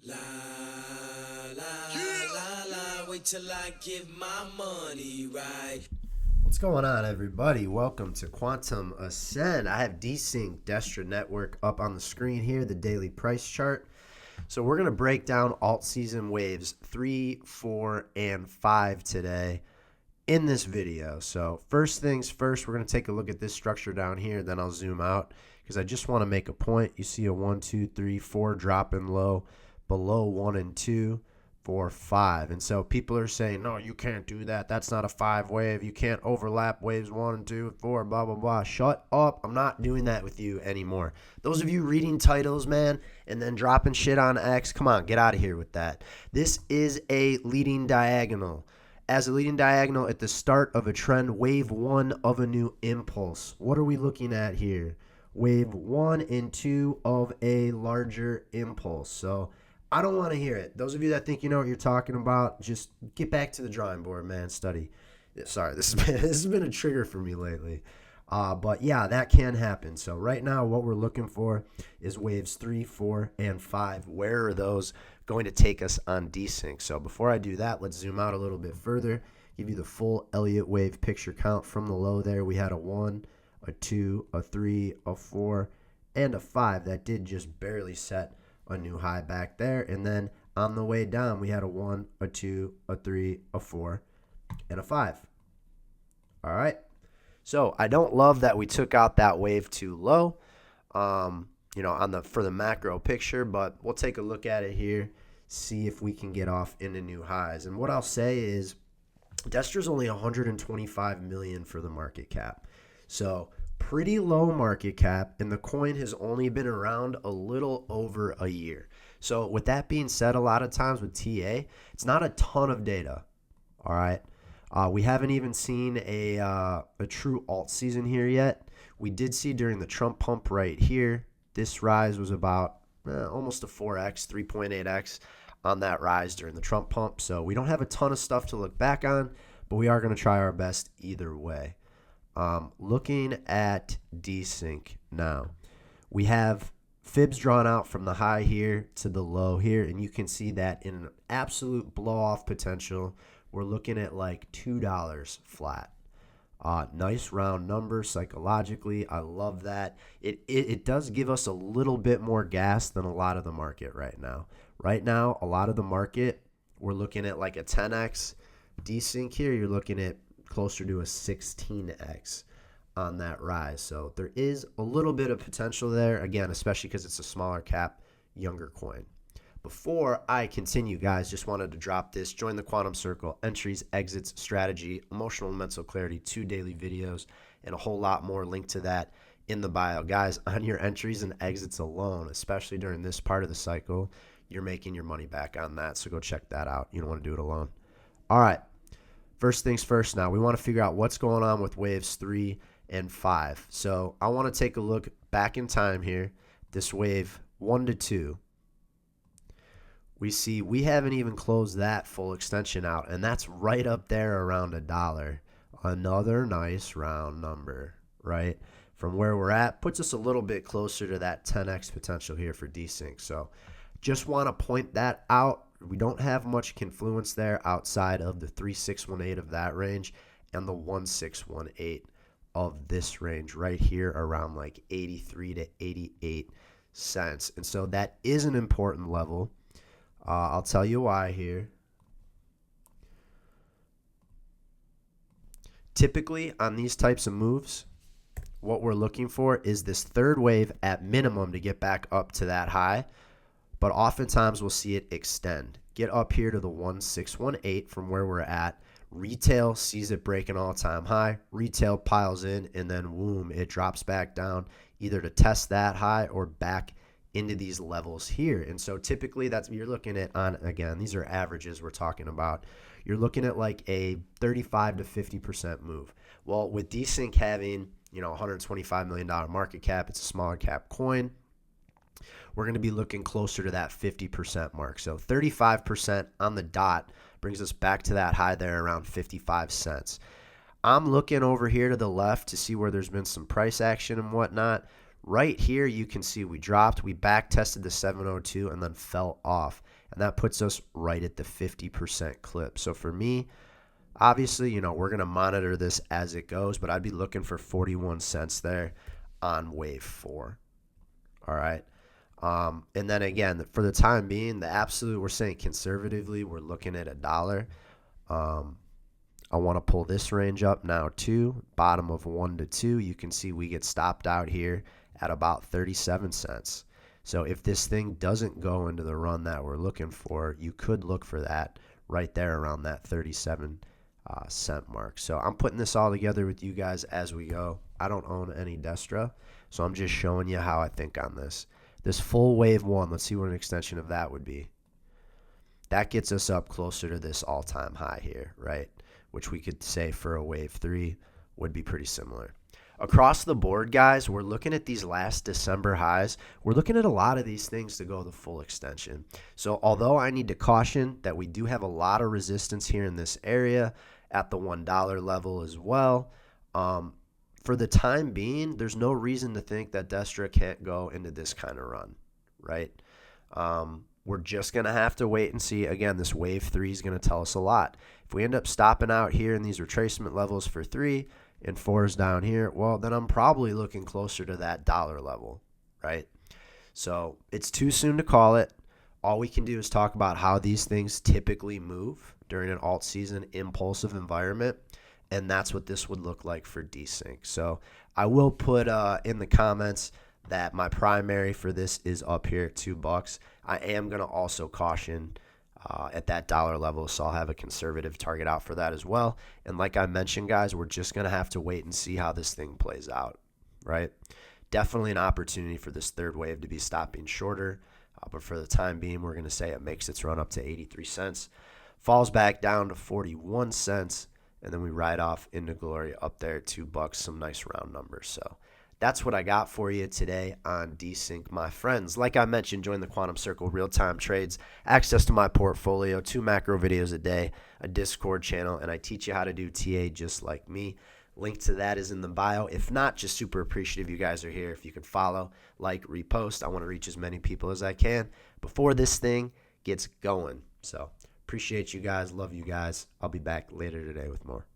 La la la la, wait till I give my money right. What's going on, everybody? Welcome to Quantum Ascend. I have DSYNC Destra Network up on the screen here, the daily price chart. So we're going to break down Altseason Waves 3, 4, and 5 today in this video. So first things first, we're going to take a look at this structure down here, then I'll zoom out because I just want to make a point. You see a 1, 2, 3, 4 drop in low below 1 and 2. 4, 5. And so people are saying, no, you can't do that. That's not a 5 wave. You can't overlap waves 1 and 2 and 4, blah, blah, blah. Shut up. I'm not doing that with you anymore. Those of you reading titles, man, and then dropping shit on X, come on, get out of here with that. This is a leading diagonal. As a leading diagonal at the start of a trend, wave 1 of a new impulse. What are we looking at here? Wave 1 and 2 of a larger impulse. So I don't want to hear it. Those of you that think you know what you're talking about, just get back to the drawing board, man. Study. Sorry, this has been a trigger for me lately. But yeah, that can happen. So right now, what we're looking for is waves 3, 4, and 5. Where are those going to take us on DSYNC? So before I do that, let's zoom out a little bit further. Give you the full Elliott Wave picture count from the low there. We had a 1, a 2, a 3, a 4, and a 5. That did just barely set a new high back there. And then on the way down, we had a 1, a 2, a 3, a 4, and a 5. All right. So I don't love that we took out that wave too low, on for the macro picture, but we'll take a look at it here, see if we can get off into new highs. And what I'll say is Destra's only 125 million for the market cap. So pretty low market cap, and the coin has only been around a little over a year. So with that being said, a lot of times with TA, it's not a ton of data. All right. We haven't even seen a true alt season here yet. We did see during the Trump pump right here, this rise was about almost a 4x, 3.8x on that rise during the Trump pump. So we don't have a ton of stuff to look back on, but we are going to try our best either way. Looking at DSYNC now, we have fibs drawn out from the high here to the low here, and you can see that in an absolute blow-off potential, we're looking at like $2 flat. Nice round number psychologically. I love that. It does give us a little bit more gas than a lot of the market right now. Right now, a lot of the market, we're looking at like a 10x. DSYNC here, you're looking at closer to a 16x on that rise. So there is a little bit of potential there, again, especially because it's a smaller cap, younger coin. Before I continue, guys, just wanted to drop this. Join the Quantum Circle, entries, exits, strategy, emotional and mental clarity, 2 daily videos, and a whole lot more. Link to that in the bio. Guys, on your entries and exits alone, especially during this part of the cycle, you're making your money back on that. So go check that out. You don't want to do it alone. All right. First things first now, we want to figure out what's going on with waves 3 and 5. So I want to take a look back in time here. This wave 1 to 2. We see we haven't even closed that full extension out, and that's right up there around $1. Another nice round number, right? From where we're at, puts us a little bit closer to that 10x potential here for DSYNC. So just want to point that out. We don't have much confluence there outside of the 3618 of that range and the 1618 of this range right here around like 83 to 88 cents. And so that is an important level. I'll tell you why here. Typically on these types of moves, what we're looking for is this third wave at minimum to get back up to that high. But oftentimes we'll see it extend. Get up here to the 1618 from where we're at. Retail sees it break an all-time high. Retail piles in, and then boom, it drops back down either to test that high or back into these levels here. And so typically that's you're looking at on, again, these are averages we're talking about. You're looking at like a 35 to 50% move. Well, with DSYNC having, $125 million market cap, it's a smaller cap coin. We're going to be looking closer to that 50% mark. So 35% on the dot brings us back to that high there around 55 cents. I'm looking over here to the left to see where there's been some price action and whatnot. right here you can see we dropped, we back tested the 702 and then fell off, and that puts us right at the 50% clip. So for me, obviously, we're going to monitor this as it goes, but I'd be looking for 41 cents there on wave 4. All right. And then again, for the time being, the absolute, we're saying conservatively, we're looking at $1. I want to pull this range up now too, bottom of 1 to 2. You can see we get stopped out here at about 37 cents. So if this thing doesn't go into the run that we're looking for, you could look for that right there around that 37 cent mark. So I'm putting this all together with you guys as we go. I don't own any Destra, so I'm just showing you how I think on this. This full wave 1, let's see what an extension of that would be. That gets us up closer to this all-time high here, right? Which we could say for a wave 3 would be pretty similar. Across the board, guys, we're looking at these last December highs. We're looking at a lot of these things to go the full extension. So although I need to caution that we do have a lot of resistance here in this area at the $1 level as well, for the time being, there's no reason to think that Destra can't go into this kind of run, right? We're just going to have to wait and see. Again, this wave 3 is going to tell us a lot. If we end up stopping out here in these retracement levels for 3 and 4 is down here, well, then I'm probably looking closer to that dollar level, right? So it's too soon to call it. All we can do is talk about how these things typically move during an alt season impulsive environment. And that's what this would look like for DSYNC. So I will put in the comments that my primary for this is up here at $2. I am going to also caution at that dollar level, so I'll have a conservative target out for that as well. And like I mentioned, guys, we're just going to have to wait and see how this thing plays out, right? Definitely an opportunity for this third wave to be stopping shorter. But for the time being, we're going to say it makes its run up to 83 cents, falls back down to 41 cents, and then we ride off into glory up there at $2, some nice round numbers. So that's what I got for you today on DSYNC, my friends. Like I mentioned, join the Quantum Circle real-time trades, access to my portfolio, 2 macro videos a day, a Discord channel, and I teach you how to do TA just like me. Link to that is in the bio. If not, just super appreciative you guys are here. If you could follow, like, repost. I want to reach as many people as I can before this thing gets going. So appreciate you guys. Love you guys. I'll be back later today with more.